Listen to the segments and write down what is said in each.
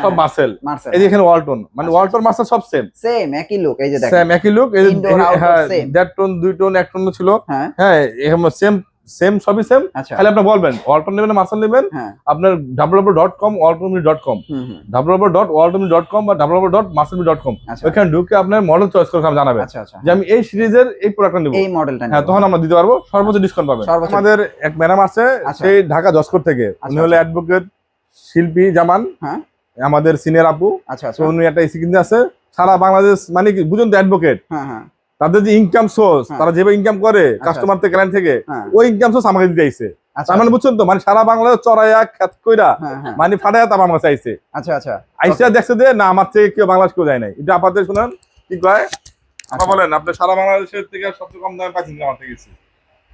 সব মার্সেল। এই যে এখানে ওয়ালটন, মানে ওয়ালটন মার্সেল সব সেম সেম একই লুক। এই যে দেখেন সেম একই লুক। এই যে হ্যাঁ 1.5 টন 2 টন 1 টন ছিল। হ্যাঁ এরকম সেম সেম সবই সেম। খালি আপনি বলবেন ওয়ালটন নেবেন না মার্সেল নেবেন, আপনার www.waltonmini.com www.waltonmini.com বা www.marcelmini.com ওখানে ঢুকে আপনার মডেল চয়েস করে জানাবেন যে আমি এই সিরিজের এই প্রোডাক্টটা নেব, এই মডেলটা। হ্যাঁ তখন আমরা দিতে পারবো, সর্বোচ্চ ডিসকাউন্ট পাবেন। আমাদের এক ম্যাডাম আছে সেই ঢাকা জজকোট থেকে, উনি হলো অ্যাডভোকেট শিল্পী জামান, আমাদের সিনিয়র আপু। উনি একটা এসি কিনতে আছে সারা বাংলাদেশ, মানে কি বুঝুন তো অ্যাডভোকেট, তাদের যে ইনকাম সোর্স, তারা যেভাবে ইনকাম করে কাস্টমার থেকে ক্লায়েন্ট থেকে, ওই ইনকাম সোর্স আমাকে দিতে আইছে। তার মানে বুঝছেন তো, মানে সারা বাংলাদেশ চড়াইয়া খ্যাত কইরা মানে ফাটাইয়া তারপর আমার কাছে আইছে। আইসা দেখছে যে না আমার থেকে কেউ বাংলাদেশ কেউ যায় নাই। এটা আপনাদের শুনেন কি কয়, আপনি বলেন আপনি সারা বাংলাদেশের থেকে সবচেয়ে কম দামে পাচ্ছেন আমার থেকে গেছি।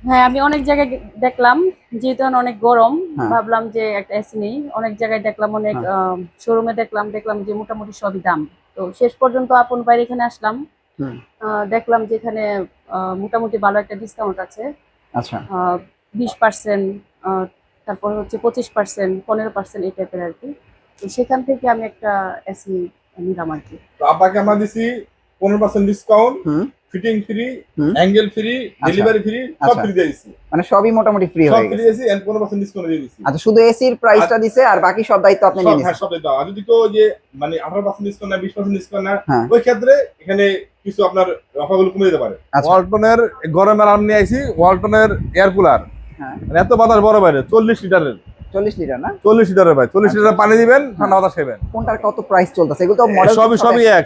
হ্যাঁ আমি অনেক জায়গায় দেখলাম, যেহেতু অনেক গরম ভাবলাম যে একটা এসি নেই। অনেক জায়গায় দেখলাম, অনেক শোরুমে দেখলাম যে মোটামুটি সবই দাম। তো শেষ পর্যন্ত আপন বাইরে এখানে আসলাম, দেখলাম যে এখানে মোটামুটি ভালো একটা ডিসকাউন্ট আছে। 20%, তারপর হচ্ছে 25%, 15% এই টাইপের আর কি। তো সেখান থেকে আমি একটা এসি নিলাম আর কি। তো আপনাকে আমরা দিছি 15% discount, fitting free, angle free, delivery free, সব ফ্রি দিয়েছি। মানে সবই মোটামুটি ফ্রি হয়ে গেছে। সব ফ্রি দিয়েছি এন্ড 15% ডিসকাউন্ট দিয়ে দিয়েছি। আচ্ছা শুধু এসির প্রাইসটা দিছে আর বাকি সব দায়িত্ব আপনি নিয়ে নিছেন। হ্যাঁ সব দায়িত্ব। আর যদি কেউ যে মানে 18% ডিসকাউন্ট না 20% ডিসকাউন্ট না, ওই ক্ষেত্রে এখানে কিছু আপনার অফারগুলো কমে যেতে পারে। ওয়ালটনের গরমের আরাম নিয়ে আইছি, ওয়ালটনের এয়ার কুলার। মানে এত বাতাস বড় বাইরে 40 লিটারের। 40 লিটার না? 40 লিটারের ভাই, 40 লিটার পানি দিবেন, ঠান্ডা বাতাস খাবেন। কোনটার কত প্রাইস চলতেছে? এগুলো তো মডেল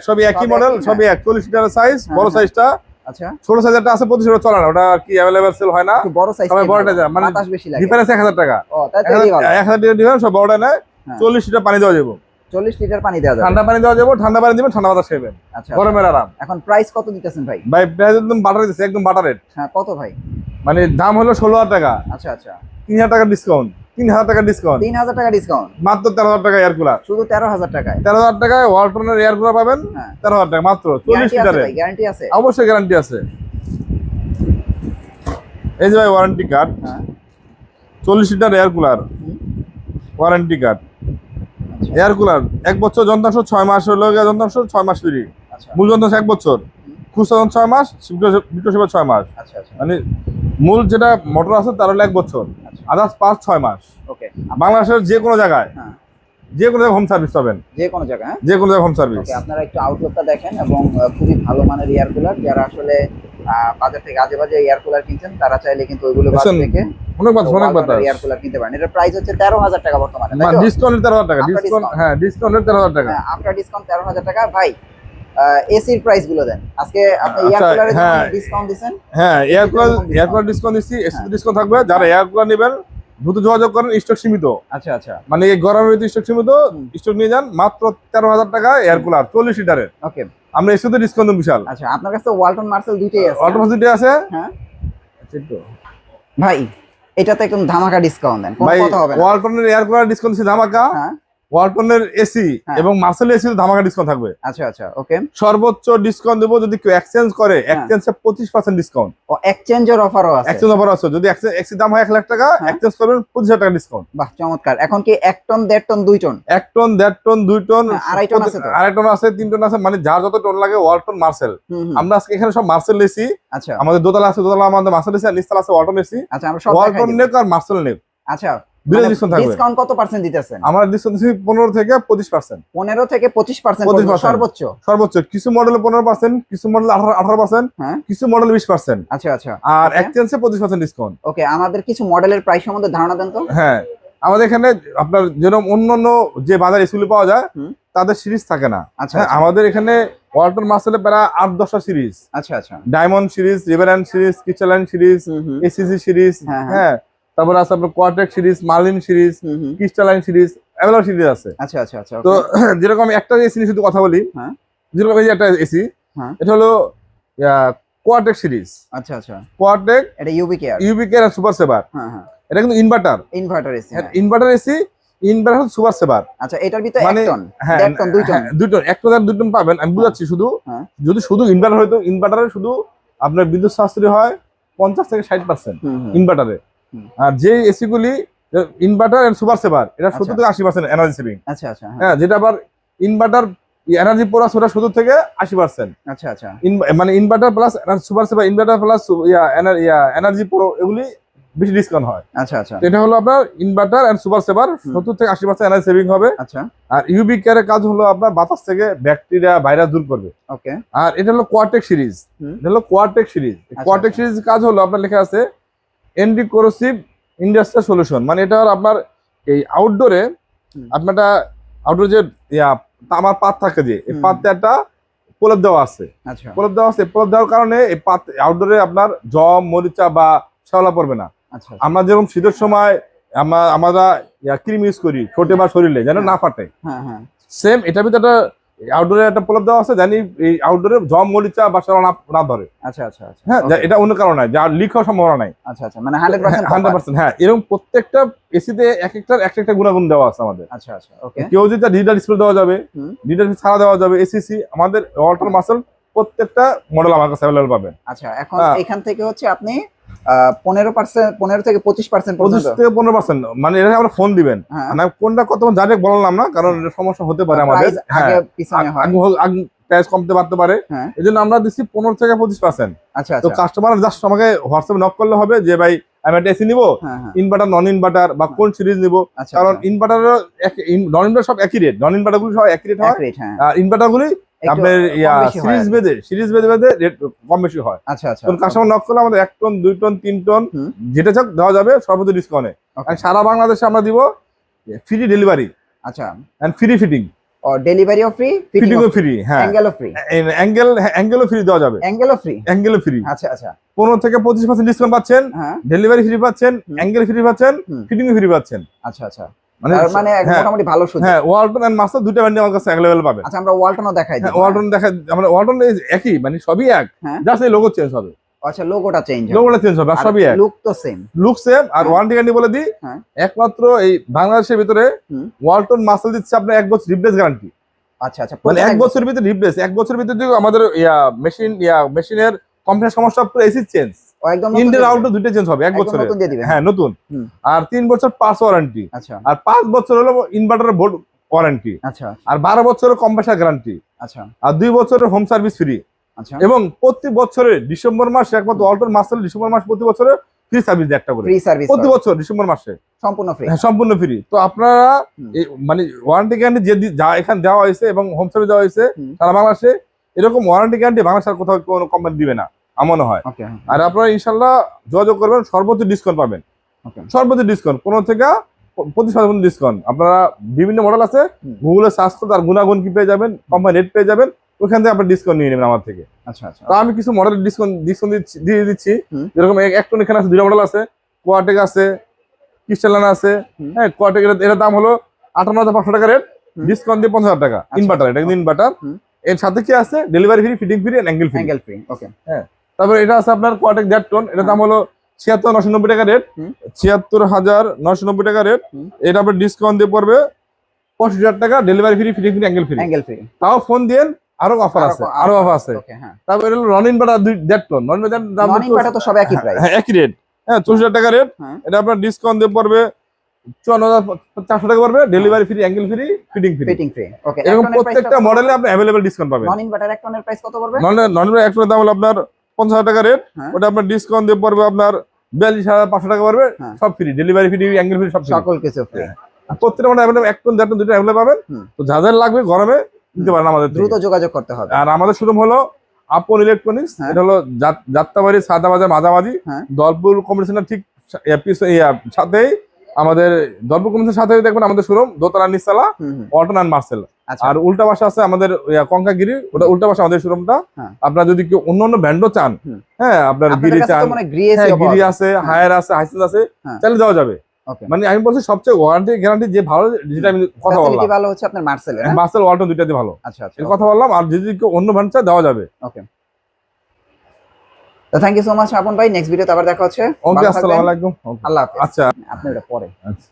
সবই একই মডেল, সবই 40 লিটারের সাইজ। বড় সাইজটা, আচ্ছা ছোট সাইজটা আছে 25 চলে না, ওটা কি अवेलेबल সেল হয় না। বড় সাইজ সবাই বড়টা যায়, মানে বাতাস বেশি লাগে। ডিফারেন্স 1000 টাকা। ও তাই তো ভালো। 1000 টাকা ডিফারেন্স, সব বড়টা নেয়। 40 লিটার পানি দেওয়া যাবে। 40 লিটার পানি দেওয়া যাবে, ঠান্ডা পানি দেওয়া যাবে, ঠান্ডা পানি দিবেন, ঠান্ডা বাতাস খাবেন। আচ্ছা গরমের আরাম। এখন প্রাইস কত দিতেছেন ভাই? ভাই প্রাইস একদম বাটার দিতেছে, একদম বাটার রেট। হ্যাঁ কত ভাই? মানে দাম হলো 16000 টাকা। আচ্ছা আচ্ছা 3000 টাকা ডিসকাউন্ট, 3000 টাকা ডিসকাউন্ট, 3000 টাকা ডিসকাউন্ট, মাত্র 13000 টাকা এয়ার কুলার। শুধু 13000 টাকায়? 13000 টাকায় ওয়ালটনের এয়ার কুলার পাবেন। 13000 টাকা মাত্র, 40 লিটারের। গ্যারান্টি আছে? অবশ্যই গ্যারান্টি আছে। এই যে ভাই warranty card, 40 litre air cooler warranty card. Air cooler 1 বছর যন্ত্রাংশ, 6 মাস হলো যন্ত্রাংশ, 6 মাস ফ্রি। মূল যন্ত্রাংশ 1 বছর, খুচরা 6 মাস, বিক্রয় সেবা 6 মাস। মানে মূল যেটা মোটর আছে তার হলো 1 বছর, আদার্স 5-6 মাস। ওকে, বাংলাদেশের যে কোনো জায়গায় হোম সার্ভিস পাবেন, যে কোনো জায়গায় হোম সার্ভিস। আপনারা একটু আউটলুকটা দেখেন, এবং খুবই ভালো মানের এয়ার কুলার। যারা আসলে বাজার থেকে আজে বাজে এয়ার কুলার কিনছেন, তারা চাইলে কিন্তু ওইগুলো বাদ থেকে অনেক এয়ার কুলার কিনতে পারেন। এটার প্রাইস হচ্ছে 13000 টাকা বর্তমানে, তাই তো? ডিসকাউন্ট 13000 টাকা, ডিসকাউন্ট হ্যাঁ ডিসকাউন্ট 13000 টাকা, আফটার ডিসকাউন্ট 13000 টাকা। ভাই এসির প্রাইস গুলো দেন আজকে। আপনি এয়ার কুলারে ডিসকাউন্ট দিবেন? হ্যাঁ এয়ার কুলার ডিসকাউন্ট দিচ্ছি, এসি ডিসকাউন্ট থাকবে। যারা এয়ার কুলার নেবেন দ্রুত যোগাযোগ করেন, স্টক সীমিত। আচ্ছা আচ্ছা, মানে এই গরমের ভিতরে স্টক সীমিত, স্টক নিয়ে যান। মাত্র 13000 টাকা এয়ার কুলার 40 লিটারের। ওকে, আমরা এসিতে ডিসকাউন্ট বিশাল। আচ্ছা আপনার কাছে ওয়ালটন মার্সেল দুইটাই আছে? ওয়ালটন মার্সেল দুইটাই আছে। হ্যাঁ ভাই এটাতে একদম ধামাকা ডিসকাউন্ট দেন। কত হবে? ওয়ালটনের এয়ার কুলার ডিসকাউন্ট দিচ্ছি ধামাকা, ওয়ালটনের এসি এবং মার্সেল এসি ধামাকা ডিসকাউন্ট থাকবে। আচ্ছা আচ্ছা ওকে, সর্বোচ্চ ডিসকাউন্ট দেব যদি কেউ এক্সচেঞ্জ করে, এক্সচেঞ্জে 25% ডিসকাউন্ট। ও এক্সচেঞ্জের অফারও আছে? এক্সচেঞ্জ অফার আছে, যদি এক্সি দাম হয় 1 লাখ টাকা, এক্সচেঞ্জ করবেন 25000 টাকা ডিসকাউন্ট। বাহ চমৎকার। এখন কি 1 ton 1.5 ton 2 ton? 1 ton 1.5 ton 2 ton 2.5 ton আছে তো? 2.5 টন আছে, 3 টন আছে, মানে যার যত টন লাগে ওয়ালটন মার্সেল। আমরা আজকে এখানে সব মার্সেল এসি। আচ্ছা আমাদের দোতলা আছে, দোতলা আমাদের মার্সেল এসি, আর নিচতলা আছে ওয়ালটন এসি। আচ্ছা আমরা সব ওয়ালটন নেক আর মার্সেল নেক। আচ্ছা ডিসকাউন্ট কত পার্সেন্ট দিতেছেন? আমরা ডিসকাউন্ট দিচ্ছি 15 থেকে 25%। 15 থেকে 25% সর্বোচ্চ? সর্বোচ্চ। কিছু মডেলে 15%, কিছু মডেলে 18%, কিছু মডেলে 20%। আচ্ছা আচ্ছা, আর এক্সচেঞ্জে 25% ডিসকাউন্ট। ওকে, আমাদের কিছু মডেলের প্রাইস সম্বন্ধে ধারণা দেন তো। হ্যাঁ আমাদের এখানে আপনার যেরকম অন্যান্য যে বাজার এসিগুলো পাওয়া যায় তাদের সিরিজ থাকে না। আচ্ছা আমাদের এখানে ওয়ালটন মার্সেলে প্রায় 8-10টা সিরিজ। আচ্ছা আচ্ছা, ডায়মন্ড সিরিজ, রিভারান্ট সিরিজ, কিচেলাইন সিরিজ, এসিসি সিরিজ, হ্যাঁ তারপরে আছে আপনার কোয়াটেক series, Marlin series, crystalline series, এভেলার সিরিজ আছে। আচ্ছা আচ্ছা আচ্ছা, তো যেরকম একটা এসি নিয়ে শুধু কথা বলি, যেরকম এই যে একটা এসি, এটা হলো কোয়াটেক সিরিজ। আচ্ছা আচ্ছা, কোয়াটেক, এটা ইউবিকে আর সুপার সেভার। হ্যাঁ হ্যাঁ, এটা কিন্তু inverter AC. Inverter AC, inverter super saver. আচ্ছা এটার ভিতরে 1 ton 1 ton 2 ton 2 ton 1 ton আর 2 টন পাবেন। আমি বুঝাচ্ছি শুধু, যদি শুধু ইনভার্টার হয়তো ইনভার্টারে শুধু আপনার বিদ্যুৎ সাশ্রয় হয় 50 থেকে 60% ইনভার্টারে। আর যে এসি গুলি ইনভার্টার এন্ড সুপার সেভার এটা 70 থেকে 80% এনার্জি সেভিং। আচ্ছা আচ্ছা, হ্যাঁ, যেটা আবার ইনভার্টার এনার্জি প্লাস ওটা 70 থেকে 80%। আচ্ছা আচ্ছা, মানে inverter plus super saver, inverter plus energy pro এগুলি বেশি ডিসকাউন্ট হয়। আচ্ছা আচ্ছা, এটা হলো আপনার ইনভার্টার এন্ড সুপার সেভার 70 থেকে 80% এনার্জি সেভিং হবে। আচ্ছা, আর ইউভি কেয়ারের কাজ হলো আপনার বাতাস থেকে ব্যাকটেরিয়া ভাইরাস দূর করবে। ওকে। আর এটা হলো কোয়াটেক সিরিজ, এটা হলো কোয়াটেক সিরিজ। কোয়াটেক সিরিজ কাজ হলো আপনার লেখা আছে এন্টি কোরোসিভ ইন্ডাস্ট্রিয়াল সলিউশন, মানে এটা হলো আপনার এই আউটডোরে আপনার আউটডোর যে তামার পাত থাকে, যে এই পাতে একটা প্রলেপ দেওয়া আছে। আচ্ছা, প্রলেপ দেওয়া আছে, প্রলেপ দেওয়ার কারণে এই পাত আউটডোরে আপনার জম মরিচা বা শ্যাওলা পড়বে না। আচ্ছা, আমরা যেরকম শীতের সময় আমরা ক্রিম ইউজ করি ঠোঁটে বা শরীরে যেন না ফাটে, হ্যাঁ হ্যাঁ, সেম এটার ভিতরে আউটডোরে একটা প্রলেপ দেওয়া আছে জানি এই আউটডোরে জম মরিচা বা শ্যাওলা না ধরে। আচ্ছা আচ্ছা আচ্ছা, হ্যাঁ, এটা অন্য কারণ নাই, যা লিক হওয়ার সম্ভাবনা নাই। আচ্ছা আচ্ছা, মানে 100%। 100%। হ্যাঁ, এরকম প্রত্যেকটা এসিতে একটা গুণাগুণ দেওয়া আছে আমাদের। আচ্ছা আচ্ছা, ওকে। কেউ যদি ডিজিটাল ডিসপ্লে দেওয়া যাবে, ডিজিটাল ছাড়া দেওয়া যাবে, এসিসি আমাদের ওয়াটার মাসেল প্রত্যেকটা মডেল আমার কাছে অ্যাভেলেবল পাবেন। আচ্ছা, এখন এখান থেকে হচ্ছে আপনি 15% থেকে 25% পর্যন্ত, 25 থেকে 15%, মানে এটা আমরা ফোন দিবেন। মানে কোনটা কত ডাইরেক্ট বললাম না, কারণ সমস্যা হতে পারে আমাদের, আগে পিছনে হয়, প্রাইস কমতে পারতে পারে। এজন্য আমরা দিচ্ছি 15 থেকে 25%। আচ্ছা তো আচ্ছা, কাস্টমার জাস্ট আমাকে হোয়াটসঅ্যাপে নক করলে হবে যে ভাই আমি একটা এসি নিবো, ইনভার্টার নন ইনভার্টার বা কোন সিরিজ নিবো। কারণ ইনভার্টার নন ইনভার্টার সব একই রেট, নন ইনভার্টার গুলি সব একই রেট হয়, আর ইনভার্টার গুলি আপনার সিরিজ বেঁধে রেট কম বেশি হয়। আচ্ছা আচ্ছা, তো কাস্টমার নক করলে আমাদের 1 টন 2 টন 3 টন যেটা চাক দেওয়া যাবে সর্বোচ্চ ডিসকাউন্টে। আর সারা বাংলাদেশে আমরা দিব ফ্রি ডেলিভারি, আচ্ছা, এন্ড ফ্রি ফিটিং। ও ডেলিভারিও ফ্রি, ফিটিংও ফ্রি। হ্যাঁ, অ্যাঙ্গেলও ফ্রি, অ্যাঙ্গেলও ফ্রি দেওয়া যাবে, অ্যাঙ্গেলও ফ্রি। আচ্ছা আচ্ছা, 15 থেকে 25% ডিসকাউন্ট পাচ্ছেন, ডেলিভারি ফ্রি পাচ্ছেন, অ্যাঙ্গেল ফ্রি পাচ্ছেন, ফিটিংও ফ্রি পাচ্ছেন। আচ্ছা আচ্ছা, মানে মোটামুটি ভালো সুযোগ। হ্যাঁ, ওয়ালটন এন্ড মাস্টার দুটো ব্র্যান্ড আমার কাছে अवेलेबल পাবেন। আচ্ছা, আমরা ওয়ালটনও দেখাই দিই। ওয়ালটন দেখাই, আমরা ওয়ালটন একই, মানে সবই এক, জাস্ট এই লোগো চেঞ্জ হবে। আচ্ছা, লোগোটা চেঞ্জ হবে, আর সবই এক, লুক তো সেম, লুক সেম। আর ওয়ারেন্টি গ্যারান্টি বলে দিই, একমাত্র এই বাংলাদেশের ভিতরে ওয়ালটন মাসেল দিচ্ছে আপনার 1 বছর রিপ্লেস গ্যারান্টি। আচ্ছা আচ্ছা, মানে 1 বছরের ভিতরে রিপ্লেস, 1 বছরের ভিতরে যদি আমাদের মেশিনের কম্পিউটার সমস্যা পুরো এসি চেঞ্জ, একদম ইনডোর আউটডোর দুটো চেঞ্জ হবে 1 বছরে। হ্যাঁ, নতুন। আর 3 বছর পাস ওয়ারেন্টি। আচ্ছা, আর 5 বছর হলো ইনভার্টার বোর্ড ওয়ারেন্টি। আচ্ছা, আর 12 বছরের কম্প্রেসার গ্যারান্টি। আচ্ছা, আর 2 বছরের হোম সার্ভিস ফ্রি। আচ্ছা, এবং প্রতি বছরে ডিসেম্বর মাসে একমাত্র ওয়ালটন মাসেল ডিসেম্বর মাস প্রতি বছরে ফ্রি সার্ভিস দেয় একটা করে, ফ্রি সার্ভিস প্রতি বছর ডিসেম্বর মাসে সম্পূর্ণ ফ্রি। হ্যাঁ, সম্পূর্ণ ফ্রি। তো আপনারা মানে ওয়ারেন্টি গ্যারান্টি যে যা এখানে দেওয়া হয়েছে এবং হোম সার্ভিস দেওয়া হয়েছে সারা বাংলাদেশে, এরকম ওয়ারেন্টি গ্যারান্টি বাংলাদেশের কোথাও কোনো কোম্পানি দিবে না, মনে হয়। আর আপনারা ইনশাল্লাহ যোগাযোগ করবেন, সর্বোচ্চ ডিসকাউন্ট পাবেন, সর্বোচ্চ ডিসকাউন্ট 15 থেকে 25% ডিসকাউন্ট। আপনারা বিভিন্ন মডেল আছে, গুগলে সার্চ করে তার গুণাগুণ কি পেয়ে যাবেন, কোম্পানি রেট পেয়ে যাবেন, ওখান থেকে আপনার ডিসকাউন্ট নিয়ে নেবেন আমার থেকে। আচ্ছা আচ্ছা, তো আমি কিছু মডেলের ডিসকাউন্ট দিয়ে দিচ্ছি। যেরকম এক টন এখানে আছে, 2টা মডেল আছে, কোয়াটেক আছে, ক্রিস্টালান আছে। হ্যাঁ, কোয়াটেক এর দাম হলো 58,500 টাকা রেট, ডিসকাউন্ট দিয়ে 50,000 টাকা। ইনভার্টার, এটা কিন্তু ইনভার্টার। এর সাথে কি আছে, delivery free, fitting free, angle free. Okay. হ্যাঁ, তারপরে এটা আছে আপনার কোয়াটেক 1.5 টন, এটার দাম হলো 76,990 টাকা রেট, 76,990 টাকা রেট। এটা আপনার ডিসকাউন্ট দিয়ে পড়বে 65,000 টাকা, delivery free, fitting free, angle free. তাও ফোন দিন, আরো অফার আছে, তারপর এটা হলো non inverter 1.5 ton, non inverter তো সব একই প্রাইস, হ্যাঁ একই রেট। হ্যাঁ, 64,000 টাকা রেট। এটা আপনার ডিসকাউন্ট দিয়ে পড়বে 54,400 টাকা পড়বে, delivery free, angle free, fitting free. Okay, এরকম প্রত্যেকটা মডেলে আপনি अवेलेबल ডিসকাউন্ট পাবেন। নন ইনভার্টার 1 টনের প্রাইস কত পড়বে? নন ইনভার্টার 1 টনের দাম হলো আপনার 50,000 টাকা রেট। ওটা আপনার ডিসকাউন্ট দিয়ে পড়বে আপনার 42,500 টাকা পড়বে, সব free, delivery free, angle free, সব সকল কিছু ফ্রি। প্রত্যেকটা মডেল अवेलेबल 1 টন 1.5 টন দুটো अवेलेबल পাবেন। তো যাদের লাগবে গরমে নিতে পারেন আমাদের, দ্রুত যোগাযোগ করতে হবে। আর আমাদের শোরুম হলো আপন ইলেকট্রনিক্স, এটা হলো যাত্রাবাড়ি সাদাবাজার মাঝামাঝি, দলপুর কমিউনিকেশনের ঠিক সাথেই আমাদের দলপুর কমিউনিকেশনের সাথেই দেখবেন আমাদের শোরুম, দোতলা নিচতলা, ওয়ালটন এন্ড মার্সেল। আর উল্টা পাশে আছে আমাদের কঙ্কাগিরি, ওটা উল্টা পাশে আমাদের শোরুমটা। আপনারা যদি কেউ অন্য ব্যান্ডও চান, হ্যাঁ আপনার গিরি চান, গিরি আছে, হায়ার আছে, হাইসেন্স আছে, চাইলে দেওয়া যাবে। মানে আমি বলছি সবচেয়ে ওয়ারেন্টি গ্যারান্টি যে ভালো, যেটা আমি কথা বললাম, ভালো হচ্ছে আপনার মার্সেল, মার্সেল ওয়ালটন দুইটাতে ভালো। আচ্ছা আচ্ছা, এই কথা বললাম। আর যদি কেউ অন্য ব্র্যান্ড চায় দেওয়া যাবে। ওকে, তো থ্যাংক ইউ সো মাচ আপন ভাই। নেক্সট ভিডিওতে আবার দেখা হচ্ছে। ওকে, আসসালামু আলাইকুম। আল্লাহ হাফেজ। আচ্ছা, আপনি এটা পরে। আচ্ছা।